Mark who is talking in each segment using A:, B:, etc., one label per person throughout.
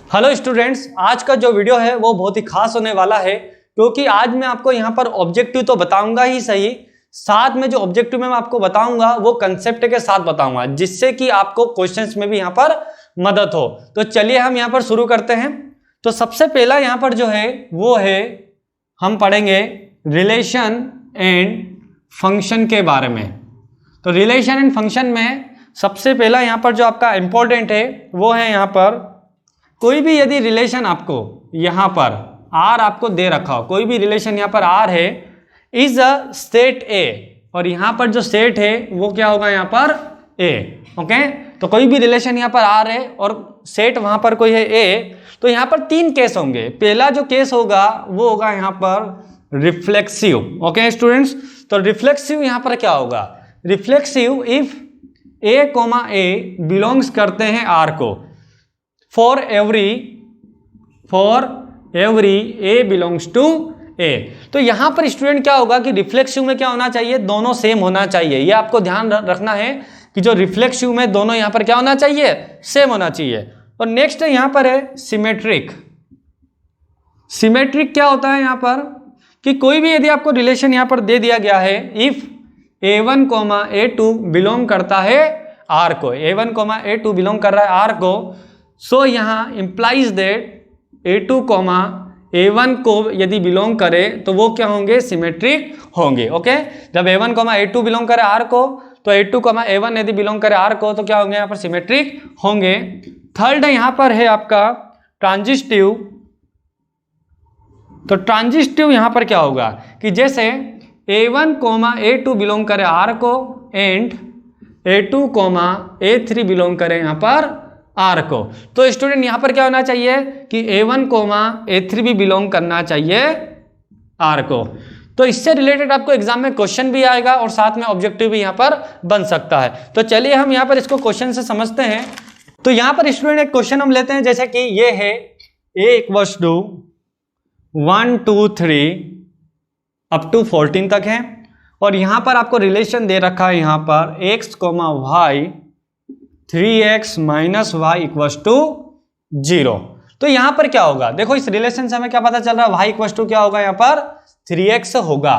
A: Hello students, आज का जो वीडियो है वो बहुत ही खास होने वाला है क्योंकि आज मैं आपको यहाँ पर ऑब्जेक्टिव तो बताऊंगा ही सही, साथ में जो ऑब्जेक्टिव में मैं आपको बताऊंगा वो कंसेप्ट के साथ बताऊंगा जिससे कि आपको क्वेश्चंस में भी यहाँ पर मदद हो। तो चलिए हम यहाँ पर शुरू करते हैं। तो सबसे पहला यहाँ पर जो है वो है हम पढ़ेंगे रिलेशन एंड फंक्शन के बारे में। तो रिलेशन एंड फंक्शन में सबसे पहला यहाँ पर जो आपका इंपॉर्टेंट है वो है यहाँ पर कोई भी यदि रिलेशन आपको यहाँ पर आर आपको दे रखा हो, कोई भी रिलेशन यहाँ पर आर है इज अ सेट ए, और यहाँ पर जो सेट है वो क्या होगा यहाँ पर ए। ओके, तो कोई भी रिलेशन यहाँ पर आर है और सेट वहाँ पर कोई है ए, तो यहाँ पर तीन केस होंगे। पहला जो केस होगा वो होगा यहाँ पर रिफ्लेक्सिव। ओके स्टूडेंट्स, तो रिफ्लेक्सिव यहाँ पर क्या होगा, reflexive if A comma A belongs करते हैं आर को, for every A belongs to A. तो यहां पर स्टूडेंट क्या होगा कि रिफ्लेक्सिव में क्या होना चाहिए, दोनों सेम होना चाहिए। ये आपको ध्यान रखना है कि जो रिफ्लेक्सिव में दोनों यहां पर क्या होना चाहिए, सेम होना चाहिए। और नेक्स्ट यहां पर है सिमेट्रिक। सिमेट्रिक क्या होता है यहां पर कि कोई भी यदि आपको रिलेशन यहां पर दे दिया गया है, इफ a1 a2 बिलोंग करता है आर को, a1 a2 बिलोंग कर रहा है आर को, सो यहाँ इंप्लाइज दैट a2 a1 को यदि बिलोंग करे तो वो क्या होंगे, सिमेट्रिक होंगे। ओके, जब a1 a2 बिलोंग करे आर को तो a2 a1 यदि बिलोंग करे आर को तो क्या होंगे, यहाँ पर सिमेट्रिक होंगे। थर्ड यहाँ पर है आपका ट्रांजिस्टिव। तो ट्रांजिस्टिव यहाँ पर क्या होगा कि जैसे a1 a2 बिलोंग करे आर को एंड a2 a3 बिलोंग करे यहाँ पर आर को, तो स्टूडेंट यहां पर क्या होना चाहिए कि a1 a3 भी बिलोंग करना चाहिए आर को। तो इससे रिलेटेड आपको एग्जाम में क्वेश्चन भी आएगा और साथ में ऑब्जेक्टिव भी यहां पर बन सकता है। तो चलिए हम यहां पर इसको क्वेश्चन से समझते हैं। तो यहां पर स्टूडेंट एक क्वेश्चन हम लेते हैं, जैसे कि ये है a equals to 1 2 3 up to 14 तक है और यहां पर आपको रिलेशन दे रखा है यहाँ पर x, y 3x minus Y equals to 0। तो यहां पर क्या होगा, देखो इस रिलेशन से हमें क्या पता चल रहा है, y इक्वल्स टू क्या होगा यहाँ पर 3x होगा।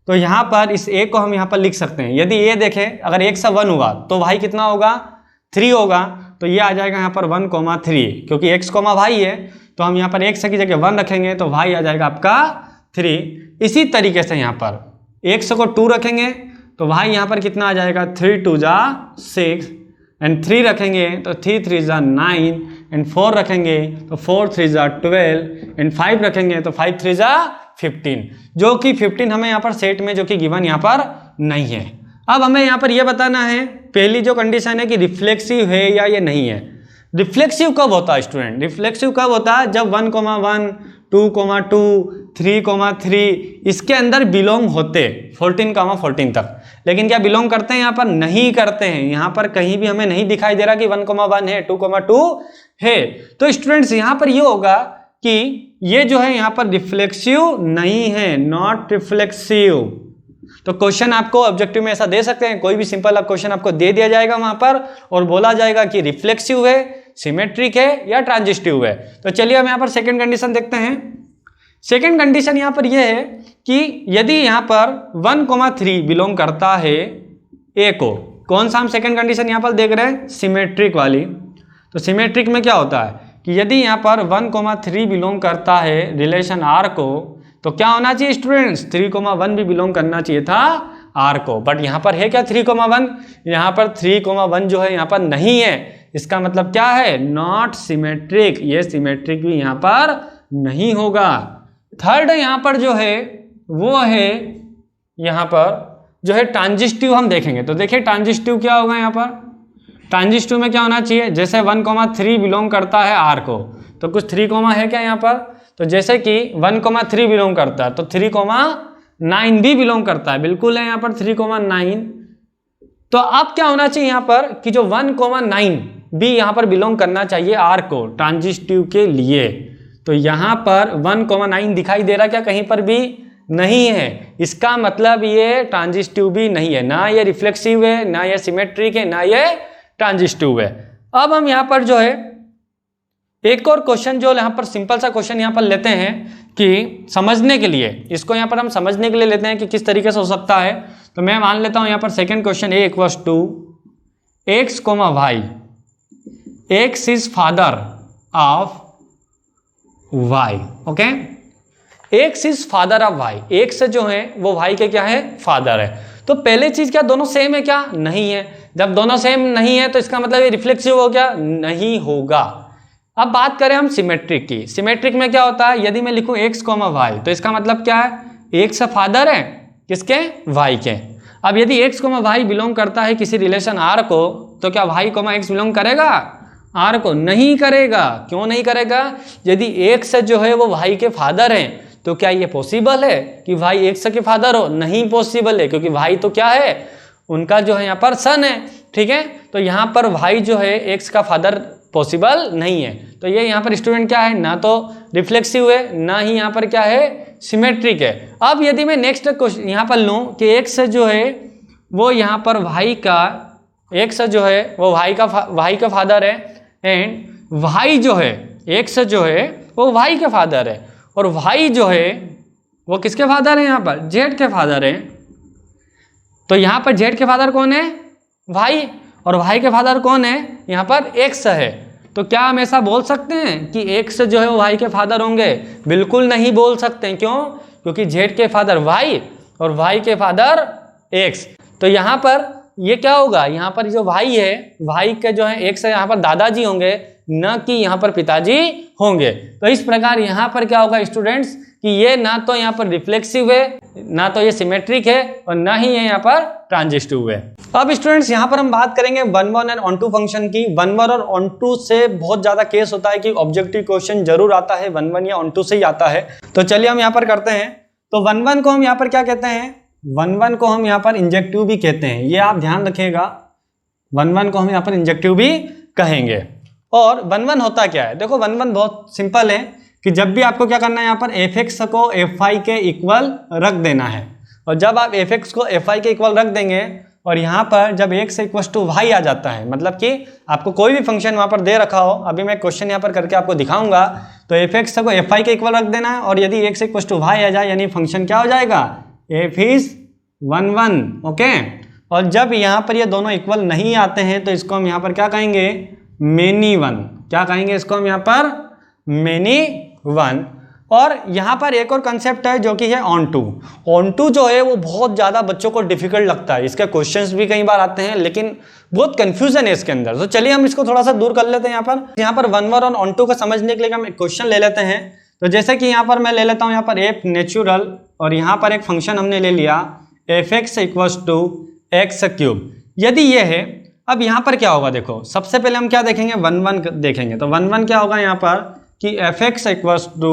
A: तो यहां पर इस a को हम यहां पर लिख सकते हैं। यदि ये देखें अगर x 1 हुआ तो y कितना होगा, 3 होगा, तो ये आ जाएगा यहाँ पर 1 3, क्योंकि x y है तो हम यहाँ पर x की जगह 1 रखेंगे तो y आ जाएगा आपका 3। इसी तरीके से यहाँ पर x को 2 रखेंगे तो y यहाँ पर कितना आ जाएगा, 3 2 6 एंड 3 रखेंगे तो 3 3 9 एंड 4 रखेंगे तो 4 3 12 एंड 5 रखेंगे तो 5 3 15, जो कि 15 हमें यहाँ पर सेट में जो कि गिवन यहाँ पर नहीं है। अब हमें यहाँ पर यह बताना है, पहली जो कंडीशन है कि रिफ्लेक्सिव है या ये नहीं है। रिफ्लेक्सिव कब होता है स्टूडेंट, रिफ्लेक्सिव कब होता है जब 1 1 2 2 3 3 इसके अंदर बिलोंग होते 14 14 तक, लेकिन क्या बिलोंग करते हैं, यहाँ पर नहीं करते हैं। यहाँ पर कहीं भी हमें नहीं दिखाई दे रहा कि 1 1 है, 2 2 है। तो स्टूडेंट्स यहाँ पर ये होगा कि ये जो है यहाँ पर रिफ्लेक्सिव नहीं है, नॉट रिफ्लेक्सिव। तो क्वेश्चन आपको ऑब्जेक्टिव में ऐसा दे सकते हैं, कोई भी सिंपल क्वेश्चन आपको दे दिया जाएगा वहां पर और बोला जाएगा कि रिफ्लेक्सिव है, सिमेट्रिक है या ट्रांजिस्टिव है। तो चलिए हम यहाँ पर सेकंड कंडीशन देखते हैं। सेकंड कंडीशन यहाँ पर यह है कि यदि यहाँ पर 1 3 बिलोंग करता है ए को, कौन सा हम सेकंड कंडीशन यहाँ पर देख रहे हैं, सिमेट्रिक वाली। तो सिमेट्रिक में क्या होता है कि यदि यहाँ पर 1 3 बिलोंग करता है रिलेशन आर को तो क्या होना चाहिए स्टूडेंट्स, 3 1 भी बिलोंग करना चाहिए था आर को। बट यहाँ पर है क्या 3 1, यहाँ पर 3 1 जो है यहाँ पर नहीं है। इसका मतलब क्या है, नॉट सिमेट्रिक, ये सिमेट्रिक भी यहाँ पर नहीं होगा। थर्ड यहाँ पर जो है वो है यहाँ पर जो है ट्रांजिस्टिव हम देखेंगे। तो देखिए ट्रांजिस्टिव क्या होगा, यहाँ पर ट्रांजिस्टिव में क्या होना चाहिए, जैसे 1 3 बिलोंग करता है आर को तो कुछ 3 है क्या यहाँ पर, तो जैसे कि 1 3 बिलोंग करता है तो 3 9 भी बिलोंग करता है, बिल्कुल है यहाँ पर 3 9। तो अब क्या होना चाहिए यहाँ पर कि जो 1 9 भी यहाँ पर बिलोंग करना चाहिए आर को ट्रांजिस्टिव के लिए। तो यहाँ पर 1 9 दिखाई दे रहा क्या, कहीं पर भी नहीं है। इसका मतलब ये ट्रांजिस्टिव भी नहीं है, ना ये रिफ्लेक्सिव है, ना ये सिमेट्रिक है, ना ये ट्रांजिस्टिव है। अब हम यहाँ पर जो है एक और क्वेश्चन जो यहाँ पर सिंपल सा क्वेश्चन यहाँ पर लेते हैं कि समझने के लिए, इसको यहाँ पर हम समझने के लिए लेते हैं कि किस तरीके से हो सकता है। तो मैं मान लेता हूँ यहाँ पर second question A equals to X comma Y, X is father of Y. Okay, X is father of Y, X जो है वो वाई के क्या है, फादर है। तो पहले चीज क्या दोनों सेम है क्या, नहीं है। जब दोनों सेम नहीं है तो इसका मतलब ये रिफ्लेक्सिव हो गया, नहीं होगा। अब बात करें हम सिमेट्रिक की, सिमेट्रिक में क्या होता है, यदि मैं लिखूं एक्स कोमा वाई तो इसका मतलब क्या है, एक्स फादर है किसके, वाई के। अब यदि एक्स कोमा वाई बिलोंग करता है किसी रिलेशन आर को, तो क्या वाई कोमा एक्स बिलोंग करेगा आर को, नहीं करेगा। क्यों नहीं करेगा, यदि एक्स जो है वो वाई के फादर है तो क्या ये पॉसिबल है कि वाई एक्स के फादर हो, नहीं पॉसिबल है, क्योंकि वाई तो क्या है, उनका जो है यहाँ पर सन है। ठीक है, तो यहाँ पर वाई जो है एक्स का फादर पॉसिबल नहीं है। तो ये यहाँ पर स्टूडेंट क्या है, ना तो रिफ्लेक्सिव है ना ही यहाँ पर क्या है, सिमेट्रिक है। अब यदि मैं नेक्स्ट क्वेश्चन यहाँ पर लूँ कि एक्स जो है वो यहाँ पर वाई का, एक्स जो है वो वाई का फादर है, एंड वाई जो है, एक्स जो है वो वाई के फादर है, और वाई जो है वो किसके फादर है, यहाँ पर जेड के फादर है। तो यहाँ पर जेड के फादर कौन है, वाई, और वाई के फादर कौन है, यहाँ पर एक्स है। तो क्या हम ऐसा बोल सकते हैं कि एक्स जो है वो वाई के फादर होंगे, बिल्कुल नहीं बोल सकते। क्यों, क्योंकि जेड के फादर वाई और वाई के फादर एक्स। तो यहाँ पर ये क्या होगा, यहाँ पर जो वाई है, वाई के जो है एक्स है, यहाँ पर दादाजी होंगे, न कि यहाँ पर पिताजी होंगे। तो इस प्रकार यहाँ पर क्या होगा स्टूडेंट्स कि ये ना तो यहाँ पर रिफ्लेक्सिव है, ना तो ये सिमेट्रिक है, और ना ही ये यहाँ पर ट्रांजिस्टिव है। अब स्टूडेंट्स यहाँ पर हम बात करेंगे 1 1 एंड ऑन टू फंक्शन की। 1 1 और ऑन टू से बहुत ज्यादा केस होता है कि ऑब्जेक्टिव क्वेश्चन जरूर आता है 1 1 या ऑन टू से ही आता है। तो चलिए हम यहाँ पर करते हैं। तो 1 1 को हम यहाँ पर क्या कहते हैं, 1 1 को हम यहाँ पर इंजेक्टिव भी कहते हैं, ये आप ध्यान रखिएगा। 1 1 को हम यहाँ पर इंजेक्टिव भी कहेंगे। और 1 1 होता क्या है, देखो 1 1 बहुत सिंपल है कि जब भी आपको क्या करना है, यहाँ पर fx को fy के इक्वल रख देना है। और जब आप fx को fy के इक्वल रख देंगे और यहाँ पर जब x इक्वल टू y आ जाता है, मतलब कि आपको कोई भी फंक्शन वहाँ पर दे रखा हो, अभी मैं क्वेश्चन यहाँ पर करके आपको दिखाऊंगा, तो fx को fy के इक्वल रख देना है, और यदि x इक्वल टू y आ जाए यानी फंक्शन क्या हो जाएगा, f इज 1 1। ओके, और जब यहाँ पर ये दोनों इक्वल नहीं आते हैं तो इसको हम यहाँ पर क्या कहेंगे, मेनी वन। क्या कहेंगे इसको हम यहाँ पर, मेनी वन। और यहाँ पर एक और कंसेप्ट है जो कि है ऑन टू। ऑन टू जो है वो बहुत ज़्यादा बच्चों को डिफिकल्ट लगता है, इसके क्वेश्चंस भी कई बार आते हैं लेकिन बहुत कंफ्यूजन है इसके अंदर। तो चलिए हम इसको थोड़ा सा दूर कर लेते हैं। यहाँ पर 1 1 और ऑन टू को समझने के लिए हम एक क्वेश्चन ले लेते हैं। तो जैसे कि यहाँ पर मैं ले लेता हूँ यहाँ पर एफ नेचुरल, और यहाँ पर एक फंक्शन हमने ले लिया F X equals to X cube. यदि ये है, अब यहाँ पर क्या होगा, देखो सबसे पहले हम क्या देखेंगे, 1 1 देखेंगे। तो 1 1 क्या होगा यहाँ पर कि F X equals to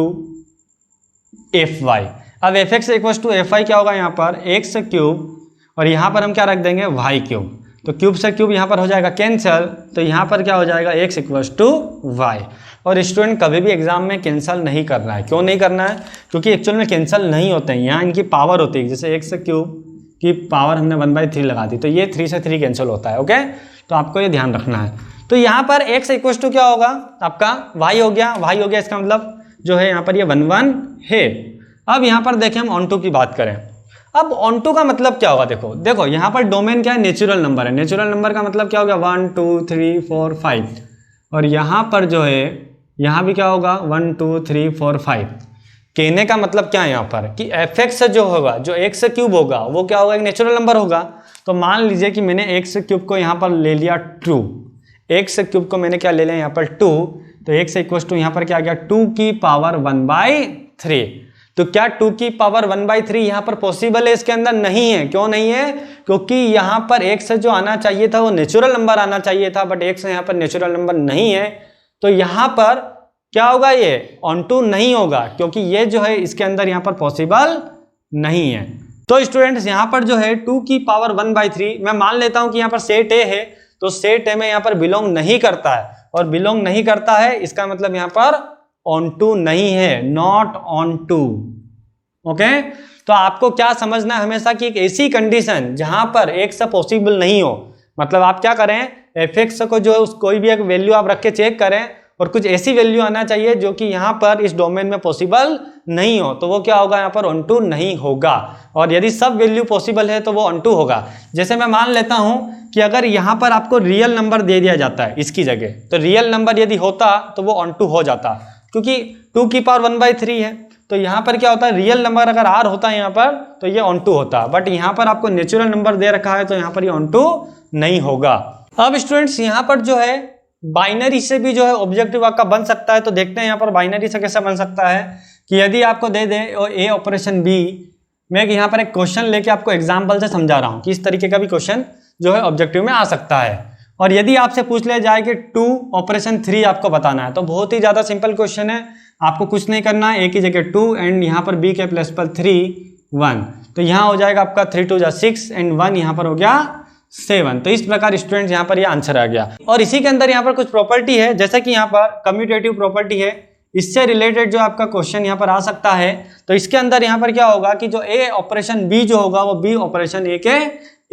A: F Y. अब F X equals to F Y क्या होगा यहाँ पर, एक्स क्यूब, और यहाँ पर हम क्या रख देंगे, वाई क्यूब। तो क्यूब से क्यूब यहाँ पर हो जाएगा कैंसल, तो यहाँ पर क्या हो जाएगा, एक्स इक्वल्स टू वाई। और स्टूडेंट कभी भी एग्जाम में कैंसिल नहीं करना है। क्यों नहीं करना है, क्योंकि एक्चुअल में कैंसिल नहीं होते हैं, यहाँ इनकी पावर होती है। जैसे एक्स क्यूब की पावर हमने 1/3 लगा दी, तो ये 3 से 3 कैंसिल होता है। ओके, तो आपको ये ध्यान रखना है। तो यहाँ पर एक्स इक्वल्स टू क्या होगा आपका, वाई हो गया, वाई हो गया, इसका मतलब जो है यहाँ पर ये 1 1 है। अब यहाँ पर देखें हम ऑन टू की बात करें। अब ऑन टू का मतलब क्या होगा, देखो यहाँ पर डोमेन क्या है, नेचुरल नंबर है। नेचुरल नंबर का मतलब क्या हो गया, 1 2 3 4 5, और यहाँ पर जो है यहाँ भी क्या होगा, 1 2 3 4 5। कहने का मतलब क्या है यहाँ पर कि एफ एक्स जो होगा, जो एक्स क्यूब होगा, वो क्या होगा, एक नेचुरल नंबर होगा। तो मान लीजिए कि मैंने एक्स क्यूब को यहाँ पर ले लिया 2, एक्स क्यूब को मैंने क्या ले लिया यहाँ पर 2, तो एक्स इक्वल टू यहाँ पर क्या आ गया, 2 की पावर 1/3। तो क्या 2 की पावर 1/3 यहाँ पर पॉसिबल है, इसके अंदर नहीं है। क्यों नहीं है, क्योंकि यहाँ पर एक्स जो आना चाहिए था वो नेचुरल नंबर आना चाहिए था, बट एक्स यहाँ पर नेचुरल नंबर नहीं है। तो यहाँ पर क्या होगा, ये ऑन टू नहीं होगा, क्योंकि ये जो है इसके अंदर यहाँ पर पॉसिबल नहीं है। तो स्टूडेंट्स यहाँ पर जो है 2 की पावर 1/3 मैं मान लेता हूँ कि यहाँ पर सेट ए है, तो सेट ए में यहाँ पर बिलोंग नहीं करता है, और बिलोंग नहीं करता है इसका मतलब यहाँ पर ऑन टू नहीं है, नॉट ऑन टू। ओके, तो आपको क्या समझना है हमेशा कि एक ऐसी कंडीशन जहां पर एक्स पॉसिबल नहीं हो, मतलब आप क्या करें, एफ एक्स को जो है कोई भी एक वैल्यू आप रख के चेक करें, और कुछ ऐसी वैल्यू आना चाहिए जो कि यहाँ पर इस डोमेन में पॉसिबल नहीं हो, तो वो क्या होगा, यहाँ पर ऑन टू नहीं होगा। और यदि सब वैल्यू पॉसिबल है तो वो ऑन टू होगा। जैसे मैं मान लेता हूँ कि अगर यहाँ पर आपको रियल नंबर दे दिया जाता है इसकी जगह, तो रियल नंबर यदि होता तो वो ऑन टू हो जाता, क्योंकि 2 की पावर 1/3 है। तो यहाँ पर क्या होता है, रियल नंबर अगर r होता है यहाँ पर तो ये ऑन टू होता, बट यहाँ पर आपको नेचुरल नंबर दे रखा है तो यहाँ पर ये ऑन टू नहीं होगा। अब स्टूडेंट्स यहाँ पर जो है बाइनरी से भी जो है ऑब्जेक्टिव आपका बन सकता है। तो देखते हैं यहाँ पर बाइनरी से कैसे बन सकता है कि यदि आपको दे दे a ऑपरेशन b, मैं यहाँ पर एक क्वेश्चन लेके आपको एग्जाम्पल से समझा रहा हूँ कि इस तरीके का भी क्वेश्चन जो है ऑब्जेक्टिव में आ सकता है। और यदि आपसे पूछ लिया जाए कि 2 ऑपरेशन 3 आपको बताना है, तो बहुत ही ज़्यादा सिंपल क्वेश्चन है, आपको कुछ नहीं करना है, a की जगह 2 एंड यहाँ पर b के प्लस पर 3 1, तो यहाँ हो जाएगा आपका 3 2 6 एंड 1 यहाँ पर हो गया 7। तो इस प्रकार स्टूडेंट्स यहाँ पर ये आंसर आ गया। और इसी के अंदर यहाँ पर कुछ प्रॉपर्टी है, जैसे कि यहाँ पर कम्यूटेटिव प्रॉपर्टी है, इससे रिलेटेड जो आपका क्वेश्चन यहाँ पर आ सकता है। तो इसके अंदर यहाँ पर क्या होगा कि जो a ऑपरेशन b जो होगा वो b ऑपरेशन a के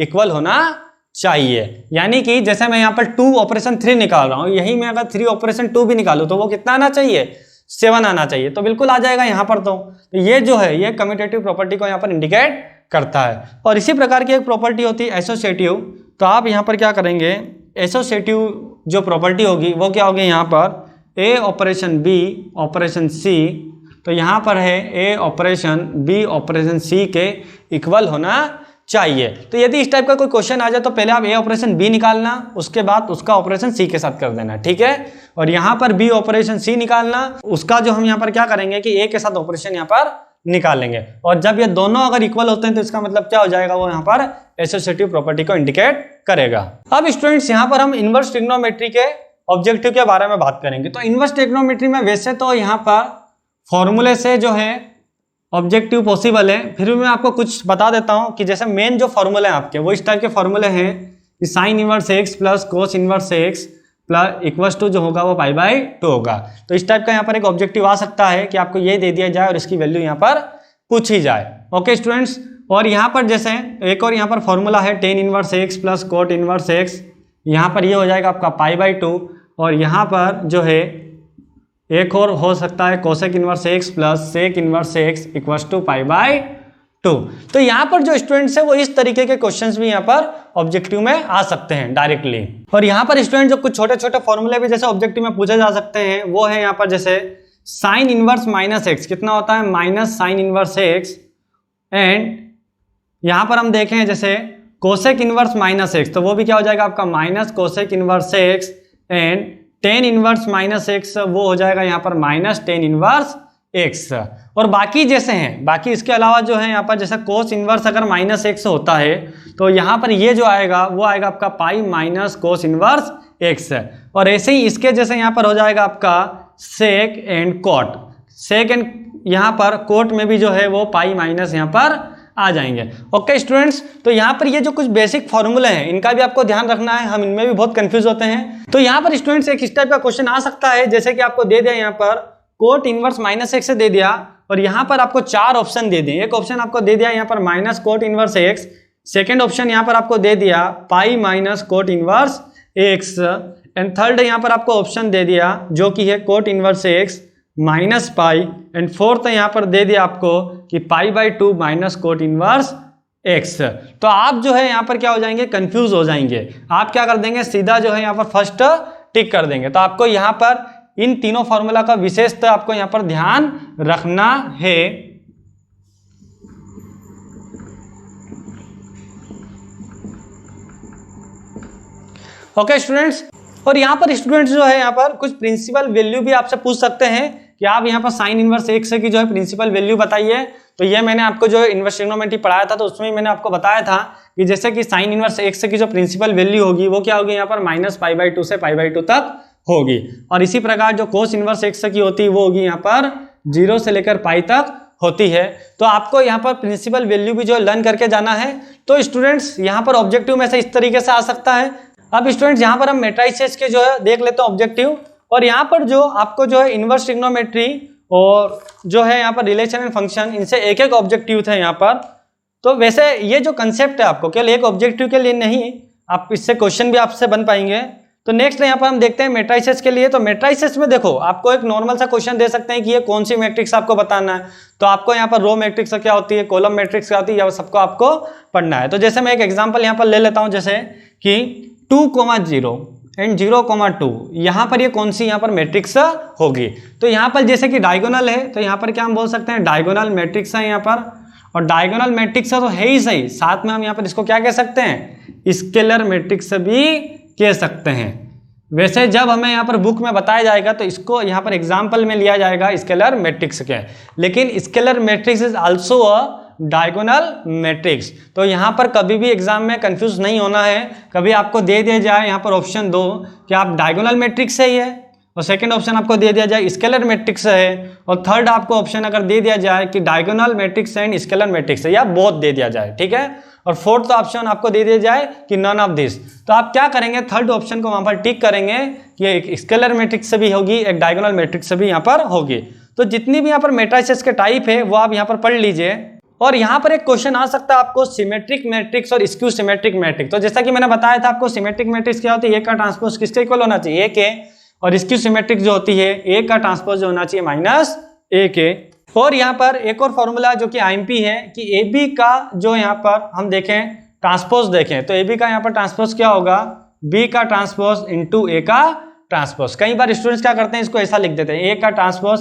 A: इक्वल होना चाहिए। यानी कि जैसे मैं यहाँ पर 2 ऑपरेशन 3 निकाल रहा हूँ, यही मैं अगर 3 ऑपरेशन 2 भी निकालूँ तो वो कितना आना चाहिए, 7 आना चाहिए, तो बिल्कुल आ जाएगा यहाँ पर। तो ये जो है ये कम्यूटेटिव प्रॉपर्टी को यहाँ पर इंडिकेट करता है। और इसी प्रकार की एक प्रॉपर्टी होती है एसोसिएटिव। तो आप यहाँ पर क्या करेंगे, एसोसिएटिव जो प्रॉपर्टी होगी वो क्या होगी, यहाँ पर a operation b operation c, तो यहाँ पर है a operation b operation c के इक्वल होना चाहिए। तो यदि इस टाइप का कोई क्वेश्चन आ जाए तो पहले आप a ऑपरेशन b निकालना, उसके बाद उसका ऑपरेशन c के साथ कर देना, ठीक है। और यहाँ पर b ऑपरेशन c निकालना, उसका जो हम यहाँ पर क्या करेंगे कि a के साथ ऑपरेशन यहाँ पर निकालेंगे। और जब ये दोनों अगर इक्वल होते हैं तो इसका मतलब क्या हो जाएगा, वो यहाँ पर एसोसिएटिव प्रॉपर्टी को इंडिकेट करेगा। अब स्टूडेंट्स यहाँ पर हम इनवर्स ट्रिग्नोमेट्री के ऑब्जेक्टिव के बारे में बात करेंगे। तो इनवर्स ट्रिग्नोमेट्री में वैसे तो यहाँ पर फॉर्मूले से जो है ऑब्जेक्टिव पॉसिबल है, फिर भी मैं आपको कुछ बता देता हूँ कि जैसे मेन जो फॉर्मूले हैं आपके वो इस टाइप के फॉर्मूले हैं कि sine inverse X plus cos inverse X plus equals to जो होगा वो π/2 होगा। तो इस टाइप का यहाँ पर एक ऑब्जेक्टिव आ सकता है कि आपको ये दे दिया जाए और इसकी वैल्यू यहाँ पर पूछी जाए। ओके स्टूडेंट्स, और यहाँ पर जैसे एक और यहाँ पर फॉर्मूला है tan inverse X plus cot inverse x, यहाँ पर ये हो जाएगा आपका π/2। और यहाँ पर जो है एक और हो सकता है cosec inverse X plus sec inverse X equals to π/2। तो यहाँ पर जो स्टूडेंट्स है वो इस तरीके के क्वेश्चंस भी यहाँ पर ऑब्जेक्टिव में आ सकते हैं डायरेक्टली। और यहाँ पर स्टूडेंट जो कुछ छोटे छोटे फॉर्मूले भी जैसे ऑब्जेक्टिव में पूछे जा सकते हैं वो है यहाँ पर जैसे साइन इनवर्स माइनस एक्स कितना होता है, minus sign inverse x, and यहाँ पर हम देखें जैसे कोसेक इनवर्स माइनस एक्स, तो वो भी क्या हो जाएगा आपका minus cosec inverse x, and tan inverse minus x वो हो जाएगा यहाँ पर माइनस टेन इनवर्स एक्स। और बाकी जैसे हैं, बाकी इसके अलावा जो है यहाँ पर जैसे कोस इनवर्स अगर माइनस एक्स होता है तो यहाँ पर ये जो आएगा वो आएगा आपका pi minus cos inverse x. और ऐसे ही इसके जैसे यहाँ पर हो जाएगा आपका सेक एंड कोट, सेक एंड यहाँ पर कोट में भी जो है वो पाई माइनस यहाँ पर आ जाएंगे। ओके स्टूडेंट्स, तो यहाँ पर ये जो कुछ बेसिक फॉर्मूले हैं इनका भी आपको ध्यान रखना है, हम इनमें भी बहुत कंफ्यूज होते हैं। तो यहाँ पर स्टूडेंट्स एक इस टाइप का क्वेश्चन आ सकता है जैसे कि आपको दे दिया यहाँ पर कोट इनवर्स माइनस एक्स से दे दिया और यहाँ पर आपको 4 ऑप्शन दे दिए। एक ऑप्शन आपको दे दिया यहाँ पर minus cot inverse x, second option यहाँ पर आपको दे दिया pi minus cot inverse x, and third यहाँ पर आपको ऑप्शन दे दिया जो कि है cot inverse x minus pi, and fourth यहाँ पर दे दिया आपको कि π/2 माइनस कोट इनवर्स एक्स। तो आप जो है यहाँ पर क्या हो जाएंगे, कंफ्यूज हो जाएंगे। आप क्या कर देंगे, सीधा जो है यहाँ पर फर्स्ट टिक कर देंगे। तो आपको यहाँ पर इन तीनों फॉर्मूला का विशेषतः आपको यहाँ पर ध्यान रखना है। ओके स्टूडेंट्स, और यहाँ पर स्टूडेंट्स जो है यहाँ पर कुछ प्रिंसिपल वैल्यू भी आपसे पूछ सकते हैं कि आप यहाँ पर साइन इनवर्स एक्स की जो है प्रिंसिपल वैल्यू बताइए। तो ये मैंने आपको जो इनवर्स ट्रिग्नोमेट्री पढ़ाया था तो उसमें मैंने आपको बताया था कि जैसे कि साइन इनवर्स एक्स की जो प्रिंसिपल वैल्यू होगी वो क्या होगी, यहाँ पर माइनस π/2 से π/2 तक होगी। और इसी प्रकार जो कोस इनवर्स एक्स की होती है वो होगी यहाँ पर 0 से लेकर पाई तक होती है। तो आपको यहाँ पर प्रिंसिपल वैल्यू भी जो लर्न करके जाना है। तो स्टूडेंट्स यहाँ पर ऑब्जेक्टिव में से इस तरीके से आ सकता है। अब स्टूडेंट्स यहाँ पर हम मैट्रिसेस के जो है देख लेते हैं ऑब्जेक्टिव, और यहाँ पर जो आपको जो है इनवर्स ट्रिग्नोमेट्री और जो है यहाँ पर रिलेशन एंड फंक्शन, इनसे एक एक ऑब्जेक्टिव थे यहाँ पर। तो वैसे ये जो कंसेप्ट है आपको केवल एक ऑब्जेक्टिव के लिए नहीं, आप इससे क्वेश्चन भी आपसे बन पाएंगे। तो नेक्स्ट यहाँ पर हम देखते हैं मैट्रिसेस के लिए। तो मैट्रिसेस में देखो आपको एक नॉर्मल सा क्वेश्चन दे सकते हैं कि ये कौन सी मैट्रिक्स आपको बताना है। तो आपको यहाँ पर रो मैट्रिक्स क्या होती है, कॉलम मैट्रिक्स क्या होती है, यह सबको आपको पढ़ना है। तो जैसे मैं एक एग्जांपल यहाँ पर ले लेता हूँ, जैसे कि 2,0 एंड 0,2, यहाँ पर ये कौन सी यहाँ पर मैट्रिक्स होगी। तो यहाँ पर जैसे कि डायगोनल है, तो यहाँ पर क्या हम बोल सकते हैं, डायगोनल मैट्रिक्स है यहाँ पर, और डायगोनल मैट्रिक्स तो है ही सही, साथ में हम यहाँ पर इसको क्या कह सकते हैं, स्केलर मैट्रिक्स भी कह सकते हैं। वैसे जब हमें यहाँ पर बुक में बताया जाएगा तो इसको यहाँ पर एग्जाम्पल में लिया जाएगा स्केलर मैट्रिक्स के, लेकिन scalar matrix is also a diagonal matrix. तो यहाँ पर कभी भी एग्जाम में कंफ्यूज नहीं होना है। कभी आपको दे दिया जाए यहाँ पर ऑप्शन 2 कि आप डायगोनल मैट्रिक्स है ये, और सेकंड ऑप्शन आपको दे दिया जाए स्केलर मैट्रिक्स है, और थर्ड आपको ऑप्शन अगर दे दिया जाए कि diagonal matrix and scalar matrix है, या बोथ दे दिया जाए, ठीक है, और फोर्थ ऑप्शन आपको दे दिया जाए कि नन ऑफ दिस, तो आप क्या करेंगे, थर्ड ऑप्शन को वहां पर टिक करेंगे कि एक स्केलर मैट्रिक्स से भी होगी, एक डायगोनल मैट्रिक्स से भी यहाँ पर होगी। तो जितनी भी यहाँ पर मैट्रिसेस के टाइप है वो आप यहाँ पर पढ़ लीजिए। और यहाँ पर एक क्वेश्चन आ सकता है आपको सिमेट्रिक मैट्रिक्स और स्क्यू सिमेट्रिक मैट्रिक्स। तो जैसा कि मैंने बताया था आपको, सिमेट्रिक मैट्रिक्स क्या होती है, ए का ट्रांसपोज किसके इक्वल होना चाहिए, ए के, और स्क्यू सिमेट्रिक जो होती है ए का ट्रांसपोज जो होना चाहिए -a के। और यहाँ पर एक और फॉर्मूला जो कि आईएमपी है कि ए बी का जो यहाँ पर हम देखें ट्रांसपोज देखें, तो ए बी का यहाँ पर ट्रांसपोज क्या होगा, बी का ट्रांसपोज इंटू ए का ट्रांसपोज। कई बार स्टूडेंट्स क्या करते हैं, इसको ऐसा लिख देते हैं, ए का ट्रांसपोज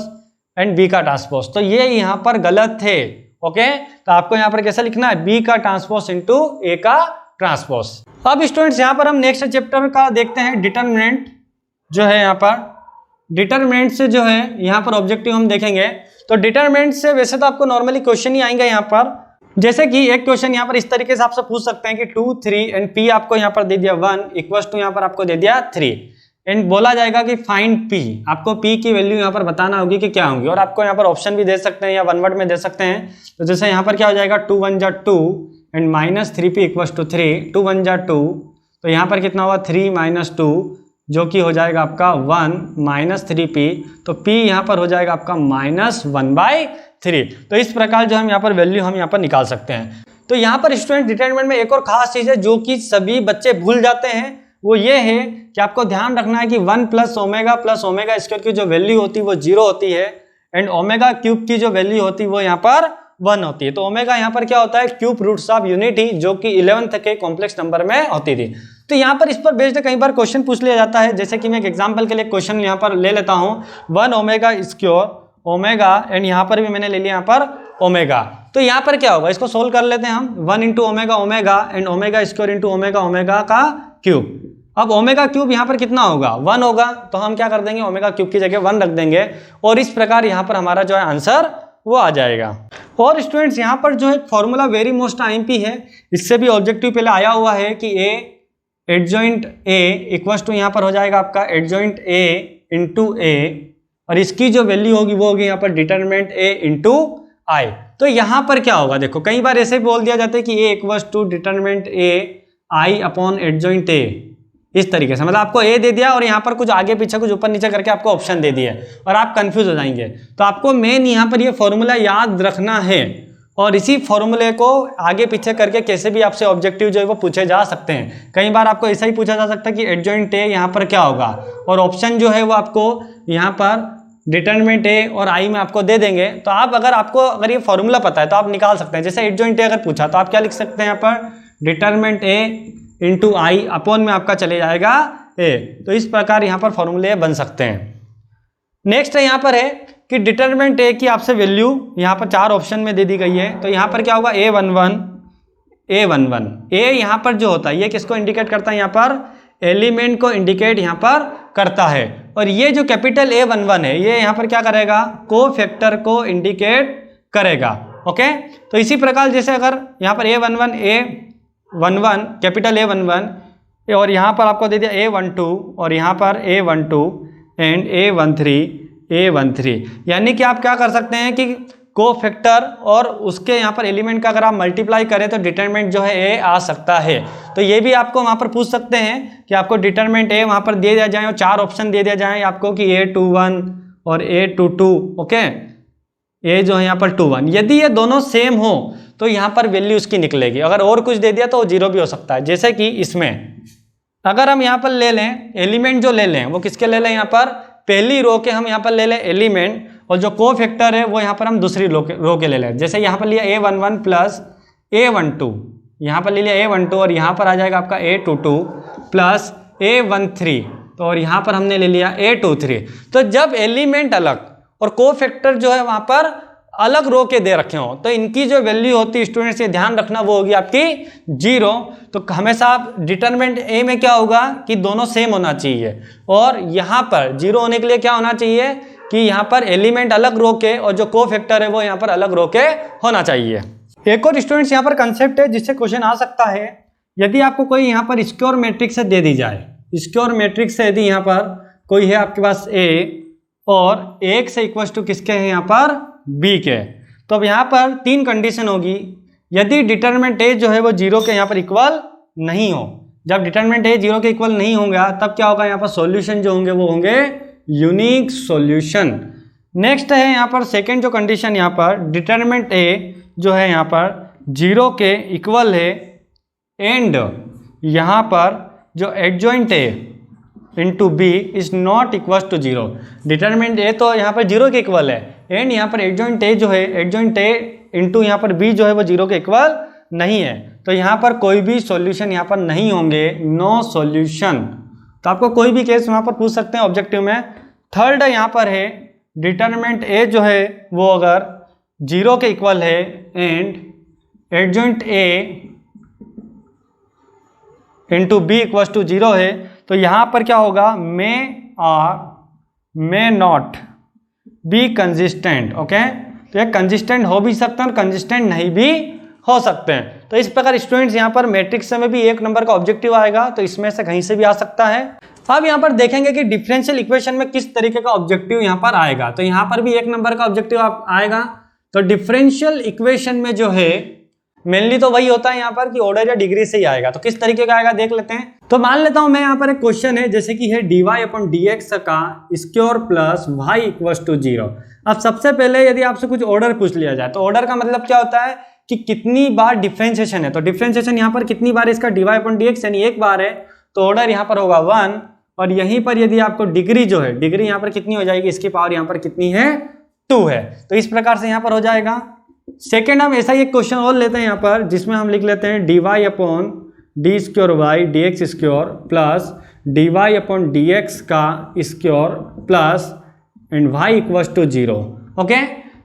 A: एंड बी का ट्रांसपोज, तो ये यहाँ पर गलत थे। ओके, तो आपको यहाँ पर कैसा लिखना है, बी का ट्रांसपोज इंटू ए का ट्रांसपोज। अब स्टूडेंट्स यहाँ पर हम नेक्स्ट चैप्टर का देखते हैं डिटरमिनेंट जो है, यहाँ पर डिटरमिनेंट से जो है यहाँ पर ऑब्जेक्टिव हम देखेंगे। तो डिटरमिनेंट से वैसे तो आपको नॉर्मली क्वेश्चन ही आएंगे यहाँ पर, जैसे कि एक क्वेश्चन यहाँ पर इस तरीके से आपसे पूछ सकते हैं कि 2, 3 एंड p आपको यहाँ पर दे दिया 1 इक्वल्स टू यहाँ पर आपको दे दिया 3, एंड बोला जाएगा कि फाइंड p, आपको p की वैल्यू यहाँ पर बताना होगी कि क्या होंगी, और आपको यहाँ पर ऑप्शन भी दे सकते हैं या वन वर्ड में दे सकते हैं। तो जैसे यहाँ पर क्या हो जाएगा, 2 1 जा 2 एंड -3p इक्वल्स टू 3, 2 1 जा 2, तो यहाँ पर कितना हुआ 3 - 2 जो कि हो जाएगा आपका 1 -3p, तो p यहाँ पर हो जाएगा आपका -1/3। तो इस प्रकार जो हम यहाँ पर वैल्यू हम यहाँ पर निकाल सकते हैं। तो यहाँ पर स्टूडेंट डिटरमिनेंट में एक और खास चीज़ है जो कि सभी बच्चे भूल जाते हैं, वो ये है कि आपको ध्यान रखना है कि 1 + ओमेगा स्क्वायर की जो वैल्यू होती है वो 0 होती है, एंड ओमेगा क्यूब की जो वैल्यू होती है वो यहाँ पर 1 होती है। तो ओमेगा यहाँ पर क्या होता है, क्यूब रूट्स ऑफ यूनिटी, जो कि 11th के कॉम्प्लेक्स नंबर में होती थी। तो यहाँ पर इस पर बेस्ड कई बार क्वेश्चन पूछ लिया जाता है, जैसे कि मैं एक एग्जांपल के लिए क्वेश्चन यहाँ पर ले लेता हूँ, 1 ओमेगा स्क्वायर ओमेगा, एंड यहाँ पर भी मैंने ले लिया यहाँ पर ओमेगा। तो यहाँ पर क्या होगा, इसको सोल्व कर लेते हैं हम, 1 × omega omega and omega square × omega omega का क्यूब। अब ओमेगा क्यूब यहाँ पर कितना होगा, 1 होगा, तो हम क्या कर देंगे, ओमेगा क्यूब की जगह 1 रख देंगे, और इस प्रकार यहाँ पर हमारा जो है आंसर वो आ जाएगा। और स्टूडेंट्स यहाँ पर जो है फॉर्मूला वेरी मोस्ट आईएमपी है, इससे भी ऑब्जेक्टिव पहले आया हुआ है कि A adjoint A equals to यहाँ पर हो जाएगा आपका एडजॉइंट ए इंटू ए, और इसकी जो वैल्यू होगी वो होगी यहाँ पर डिटरमिनेंट ए इंटू आई। तो यहाँ पर क्या होगा, देखो कई बार ऐसे बोल दिया जाता है कि A equals to determinant A I upon adjoint A, इस तरीके से, मतलब आपको ए दे दिया और यहाँ पर कुछ आगे पीछे कुछ ऊपर नीचे करके आपको ऑप्शन दे दिया और आप कंफ्यूज हो जाएंगे। तो आपको मेन यहाँ पर ये फॉर्मूला याद रखना है, और इसी फॉर्मूले को आगे पीछे करके कैसे भी आपसे ऑब्जेक्टिव जो है वो पूछे जा सकते हैं। कई बार आपको ऐसा ही पूछा जा सकता है कि एडजॉइंट ए यहाँ पर क्या होगा, और ऑप्शन जो है वो आपको यहाँ पर डिटरमिनेंट ए और आई में आपको दे देंगे। तो आप अगर ये फॉर्मूला पता है तो आप निकाल सकते हैं। जैसे एडजॉइंट ए अगर पूछा तो आप क्या लिख सकते हैं, यहाँ पर determinant A into I upon में आपका चले जाएगा ए। तो इस प्रकार यहाँ पर फॉर्मूले बन सकते हैं। नेक्स्ट यहाँ पर है कि डिटरमिनेंट ए की आपसे वैल्यू यहाँ पर 4 ऑप्शन में दे दी गई है। तो यहाँ पर क्या होगा, A11 ए यहाँ पर जो होता है ये किसको इंडिकेट करता है, यहाँ पर एलिमेंट को इंडिकेट यहाँ पर करता है, और ये जो कैपिटल A11 है ये यहाँ पर क्या करेगा, कोफैक्टर को इंडिकेट करेगा। ओके, तो इसी प्रकार जैसे अगर यहाँ पर A11 कैपिटल A11 और यहाँ पर आपको दे दिया A12 और यहाँ पर A12 एंड A13, यानी कि आप क्या कर सकते हैं कि कोफैक्टर और उसके यहाँ पर एलिमेंट का अगर आप मल्टीप्लाई करें तो डिटरमिनेंट जो है ए आ सकता है। तो ये भी आपको वहाँ पर पूछ सकते हैं कि आपको डिटरमिनेंट ए वहाँ पर दे दिया जाए और 4 ऑप्शन दे दिया जाए आपको कि A21 और A22। ओके, ए जो है यहाँ पर 21, यदि ये दोनों सेम हो तो यहाँ पर वैल्यू उसकी निकलेगी। अगर और कुछ दे दिया तो 0 भी हो सकता है, जैसे कि इसमें अगर हम यहाँ पर ले लें एलिमेंट, जो ले लें वो किसके ले लें, यहाँ पर पहली रो के हम यहाँ पर ले लें एलिमेंट, और जो को फैक्टर है वो यहाँ पर हम दूसरी रो के ले लें। जैसे यहाँ पर लिया A11 प्लस A12, यहाँ पर ले लिया A12 और यहाँ पर आ जाएगा आपका A22 प्लस A13, तो और यहाँ पर हमने ले लिया A23। तो जब एलिमेंट अलग और को फैक्टर जो है वहाँ पर अलग रो के दे रखे हो तो इनकी जो वैल्यू होती है स्टूडेंट्स, ये ध्यान रखना, वो होगी आपकी 0। तो हमेशा आप डिटरमिनेंट ए में क्या होगा कि दोनों सेम होना चाहिए, और यहाँ पर 0 होने के लिए क्या होना चाहिए कि यहाँ पर एलिमेंट अलग रो के और जो को फैक्टर है वो यहाँ पर अलग रो के होना चाहिए। एक और स्टूडेंट्स यहाँ पर कंसेप्ट है जिससे क्वेश्चन आ सकता है, यदि आपको कोई यहाँ पर स्क्वायर मैट्रिक्स दे दी जाए, स्क्वायर मैट्रिक्स से यदि यहाँ पर कोई है आपके पास A और एक से इक्वल टू किसके हैं यहाँ पर B के, तो अब यहाँ पर 3 कंडीशन होगी। यदि डिटरमिनेंट A जो है वो 0 के यहाँ पर इक्वल नहीं हो, जब डिटरमिनेंट A 0 के इक्वल नहीं होगा तब क्या होगा, यहाँ पर सॉल्यूशन जो होंगे वो होंगे यूनिक सॉल्यूशन। नेक्स्ट है यहाँ पर सेकेंड जो कंडीशन, यहाँ पर डिटरमिनेंट A जो है यहाँ पर 0 के इक्वल है एंड यहाँ पर जो adjoint A into B is not equal to 0। Determinant A तो यहाँ पर 0 के इक्वल है एंड यहाँ पर एडजॉइंट A जो है, एडजॉइंट A इंटू यहाँ पर B जो है वो 0 के इक्वल नहीं है, तो यहाँ पर कोई भी सॉल्यूशन यहाँ पर नहीं होंगे, नो सॉल्यूशन। तो आपको कोई भी केस वहाँ पर पूछ सकते हैं ऑब्जेक्टिव में। थर्ड यहाँ पर है डिटरमिनेंट A जो है वो अगर 0 के इक्वल है and adjoint A into B equal to 0 है, तो यहाँ पर क्या होगा, may or may not be consistent. Okay, तो ये कंसिस्टेंट हो भी सकते हैं और कंसिस्टेंट नहीं भी हो सकते हैं। तो इस प्रकार स्टूडेंट्स यहाँ पर मैट्रिक्स में भी 1 नंबर का ऑब्जेक्टिव आएगा, तो इसमें से कहीं से भी आ सकता है। अब यहाँ पर देखेंगे कि डिफरेंशियल इक्वेशन में किस तरीके का ऑब्जेक्टिव यहाँ पर आएगा, तो यहाँ पर भी 1 नंबर का ऑब्जेक्टिव आएगा। तो डिफरेंशियल इक्वेशन में जो है मेनली तो वही होता है यहाँ पर कि ऑर्डर या डिग्री से ही आएगा। तो किस तरीके का आएगा देख लेते हैं। तो मान लेता हूं मैं यहाँ पर एक क्वेश्चन है जैसे कि है dy/dx का square plus y equal to 0। अब सबसे पहले यदि आपसे कुछ ऑर्डर पूछ लिया जाए तो ऑर्डर का मतलब क्या होता है कि कितनी बार डिफरेंशिएशन है। तो डिफरेंशिएशन यहाँ पर कितनी बार इसका dy/dx यानी 1 बार है, तो ऑर्डर यहाँ पर होगा 1। और यहीं पर यदि आपको डिग्री जो है, डिग्री यहाँ पर कितनी हो जाएगी, इसकी पावर यहाँ पर कितनी है 2 है। तो इस प्रकार से यहाँ पर हो जाएगा। सेकेंड हम ऐसा ही एक क्वेश्चन और लेते हैं यहाँ पर जिसमें हम लिख लेते हैं dy/d² dx square plus dy/dx का square plus and y equal to 0। Okay,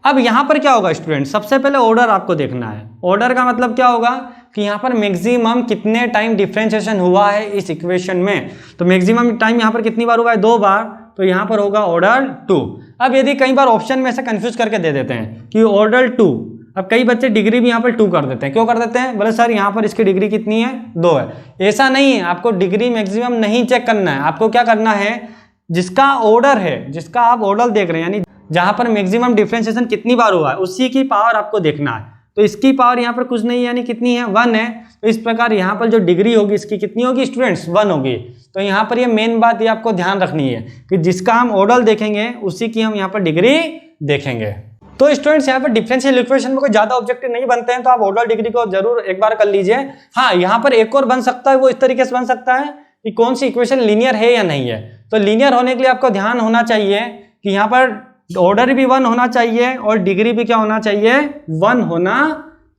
A: अब यहाँ पर क्या होगा स्टूडेंट, सबसे पहले ऑर्डर आपको देखना है। ऑर्डर का मतलब क्या होगा कि यहाँ पर मैक्सिमम कितने टाइम डिफरेंशिएशन हुआ है इस इक्वेशन में। तो मैक्सिमम टाइम यहाँ पर कितनी बार हुआ है, 2 बार, तो यहाँ पर होगा ऑर्डर 2। अब यदि कई बार ऑप्शन में से कंफ्यूज करके दे देते हैं कि ऑर्डर 2, अब कई बच्चे डिग्री भी यहाँ पर 2 कर देते हैं। क्यों कर देते हैं, बोले सर यहाँ पर इसकी डिग्री कितनी है, 2 है। ऐसा नहीं है, आपको डिग्री मैक्सिमम नहीं चेक करना है। आपको क्या करना है, जिसका ऑर्डर है, जिसका आप ऑर्डर देख रहे हैं यानी जहाँ पर मैक्सिमम डिफरेंशिएशन कितनी बार हुआ है उसी की पावर आपको देखना है। तो इसकी पावर यहाँ पर कुछ नहीं यानी कितनी है, 1 है। तो इस प्रकार यहाँ पर जो डिग्री होगी इसकी कितनी होगी स्टूडेंट्स, 1 होगी। तो यहाँ पर ये मेन बात ये आपको ध्यान रखनी है कि जिसका हम ऑर्डर देखेंगे उसी की हम यहाँ पर डिग्री देखेंगे। तो स्टूडेंट्स यहाँ पर डिफरेंशियल इक्वेशन में कोई ज्यादा ऑब्जेक्टिव नहीं बनते हैं, तो आप ऑर्डर डिग्री को जरूर एक बार कर लीजिए। हाँ, यहाँ पर एक और बन सकता है, वो इस तरीके से बन सकता है कि कौन सी इक्वेशन लीनियर है या नहीं है। तो लीनियर होने के लिए आपको ध्यान होना चाहिए कि यहाँ पर ऑर्डर भी 1 होना चाहिए और डिग्री भी क्या होना चाहिए, 1 होना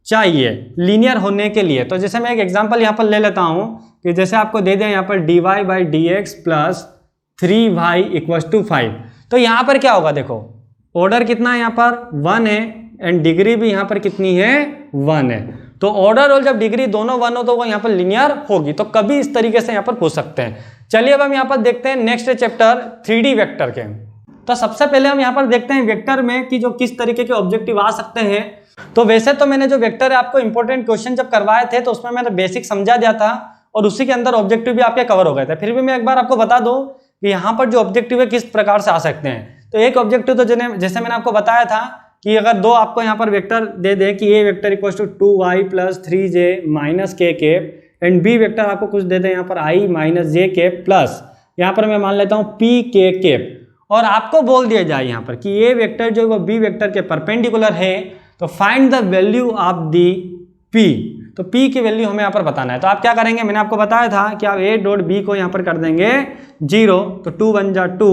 A: चाहिए लीनियर होने के लिए। तो जैसे मैं एक एग्जांपल यहाँ पर ले लेता हूँ कि जैसे आपको दे दें यहाँ पर dy/dx plus 3y equal to 5। तो यहाँ पर क्या होगा, देखो ऑर्डर कितना है यहाँ पर 1 है एंड डिग्री भी यहाँ पर कितनी है, 1 है। तो ऑर्डर और जब डिग्री दोनों 1 हो तो वो यहाँ पर लीनियर होगी। तो कभी इस तरीके से यहाँ पर पूछ सकते हैं। चलिए अब हम यहाँ पर देखते हैं नेक्स्ट चैप्टर 3D वेक्टर के। तो सबसे पहले हम यहाँ पर देखते हैं वेक्टर में कि जो किस तरीके के ऑब्जेक्टिव आ सकते हैं। तो वैसे तो मैंने जो वेक्टर है आपको इंपॉर्टेंट क्वेश्चन जब करवाए थे तो उसमें मैंने बेसिक समझा दिया था और उसी के अंदर ऑब्जेक्टिव भी आपके कवर हो गए थे। फिर भी मैं एक बार आपको बता दूं कि यहाँ पर जो ऑब्जेक्टिव है किस प्रकार से आ सकते हैं। तो एक ऑब्जेक्टिव तो जैसे मैंने आपको बताया था कि अगर 2 आपको यहाँ पर वेक्टर दे दे कि A vector equal to 2y plus 3j minus k cap and B vector आपको कुछ दे दे यहाँ पर i minus j cap plus यहाँ पर मैं मान लेता हूँ p k कैप, और आपको बोल दिया जाए यहाँ पर कि ये वेक्टर जो वो बी वेक्टर के परपेंडिकुलर है, तो find the value of the p। तो P की वैल्यू हमें यहाँ पर बताना है। तो आप क्या करेंगे, मैंने आपको बताया था कि आप A डॉट B को यहाँ पर कर देंगे 0, तो 2 बन जा 2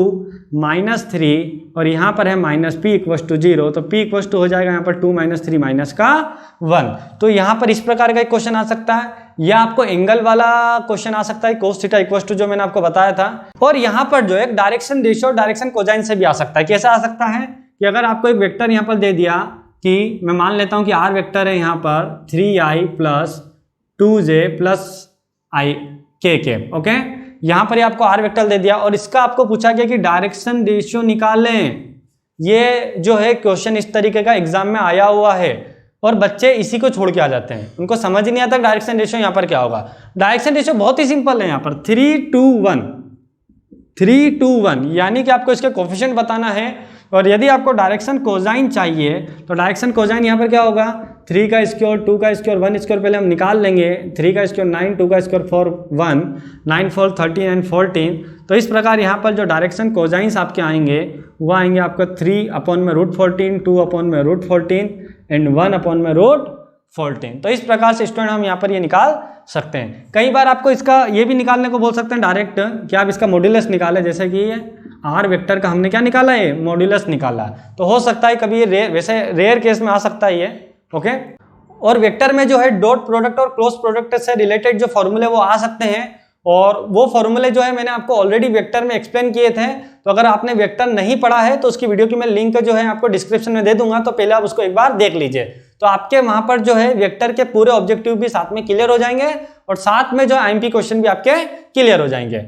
A: -3 और यहाँ पर है -P इक्वस टू 0, तो P इक्वस टू हो जाएगा यहाँ पर 2 - 3 माइनस का 1। तो यहाँ पर इस प्रकार का एक क्वेश्चन आ सकता है, या आपको एंगल वाला क्वेश्चन आ सकता है cos थीटा इक्वस टू जो मैंने आपको बताया था। और यहाँ पर जो है डायरेक्शन रेशियो डायरेक्शन कोसाइन से भी आ सकता है। कैसे आ सकता है कि अगर आपको एक वेक्टर यहाँ पर दे दिया कि मैं मान लेता हूँ कि r वेक्टर है यहाँ पर 3i + 2j + i k, okay. यहाँ पर आपको r वेक्टर दे दिया और इसका आपको पूछा गया कि डायरेक्शन रेशियो निकालें। ये जो है क्वेश्चन इस तरीके का एग्जाम में आया हुआ है और बच्चे इसी को छोड़ के आ जाते हैं, उनको समझ ही नहीं आता डायरेक्शन रेशियो यहाँ पर क्या होगा। डायरेक्शन रेशियो बहुत ही सिंपल है, यहाँ पर 3 to 1 यानी कि आपको इसके कोफिशिएंट बताना है। और यदि आपको डायरेक्शन कोसाइन चाहिए तो डायरेक्शन कोसाइन यहाँ पर क्या होगा, 3 का स्क्वायर 2 का स्क्वायर 1 स्क्वायर पहले हम निकाल लेंगे। 3 का स्क्वायर 9, 2 का स्क्वायर 4 1, 9 4 13 एंड 14। तो इस प्रकार यहाँ पर जो डायरेक्शन कोसाइंस आपके आएंगे वो आएंगे आपका 3/√14, 2/√14 एंड 1/√14। तो इस प्रकार से स्टूडेंट हम यहाँ पर ये निकाल सकते हैं। कई बार आपको इसका ये भी निकालने को बोल सकते हैं डायरेक्ट कि आप इसका मॉड्यूलस निकालें, जैसे कि ये r वेक्टर का हमने क्या निकाला है, मॉड्यूलस निकाला। तो हो सकता है कभी ये वैसे रेयर केस में आ सकता है ये, ओके। और वेक्टर में जो है डॉट प्रोडक्ट और क्रॉस प्रोडक्ट से रिलेटेड जो फॉर्मूले वो आ सकते हैं, और वो फॉर्मूले जो है मैंने आपको ऑलरेडी वेक्टर में एक्सप्लेन किए थे। तो अगर आपने वेक्टर नहीं पढ़ा है तो उसकी वीडियो की मैं लिंक जो है आपको डिस्क्रिप्शन में दे दूंगा, तो पहले आप उसको एक बार देख लीजिए। तो आपके वहां पर जो है वेक्टर के पूरे ऑब्जेक्टिव भी साथ में क्लियर हो जाएंगे और साथ में जो आईएमपी क्वेश्चन भी आपके क्लियर हो जाएंगे।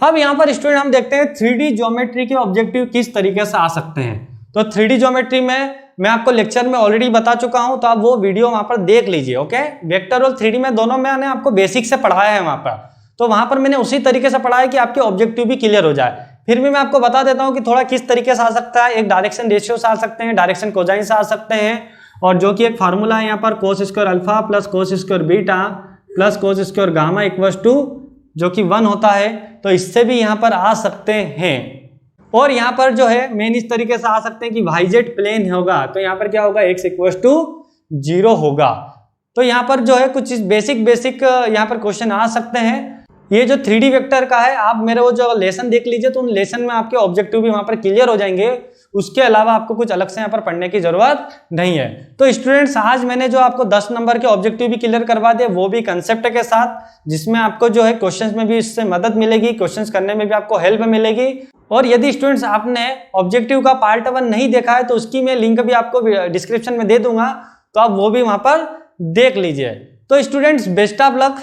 A: अब यहाँ पर स्टूडेंट हम देखते हैं 3D ज्योमेट्री के ऑब्जेक्टिव किस तरीके से आ सकते हैं। तो 3D ज्योमेट्री में मैं आपको लेक्चर में ऑलरेडी बता चुका हूं, तो आप वो वीडियो वहां पर देख लीजिए, ओके। वेक्टर और 3D में दोनों मैंने आपको बेसिक से पढ़ाया है वहां पर, तो वहां पर मैंने उसी तरीके से पढ़ाया कि आपके ऑब्जेक्टिव भी क्लियर हो जाए। फिर भी मैं आपको बता देता हूं कि थोड़ा किस तरीके से आ सकता है। एक डायरेक्शन रेशियो से आ सकते हैं, डायरेक्शन कोसाइन से आ सकते हैं, और जो कि एक फार्मूला है यहाँ पर cos square alpha plus cos square beta plus cos square gamma equals to जो कि 1 होता है। तो इससे भी यहाँ पर आ सकते हैं। और यहाँ पर जो है मेन इस तरीके से आ सकते हैं कि YZ प्लेन होगा, तो यहाँ पर क्या होगा, x इक्वल्स टू 0 होगा। तो यहाँ पर जो है कुछ बेसिक यहाँ पर क्वेश्चन आ सकते हैं। ये जो 3D वेक्टर का है, आप मेरे वो जो लेसन देख लीजिए, तो उन लेसन में आपके ऑब्जेक्टिव भी वहां पर क्लियर हो जाएंगे। उसके अलावा आपको कुछ अलग से यहाँ पर पढ़ने की जरूरत नहीं है। तो स्टूडेंट्स, आज मैंने जो आपको 10 नंबर के ऑब्जेक्टिव भी क्लियर करवा दिए, वो भी कंसेप्ट के साथ, जिसमें आपको जो है क्वेश्चंस में भी इससे मदद मिलेगी, क्वेश्चंस करने में भी आपको हेल्प मिलेगी। और यदि स्टूडेंट्स आपने ऑब्जेक्टिव का पार्ट 1 नहीं देखा है तो उसकी मैं लिंक भी आपको डिस्क्रिप्शन में दे दूंगा, तो आप वो भी वहां पर देख लीजिए। तो स्टूडेंट्स, बेस्ट ऑफ लक।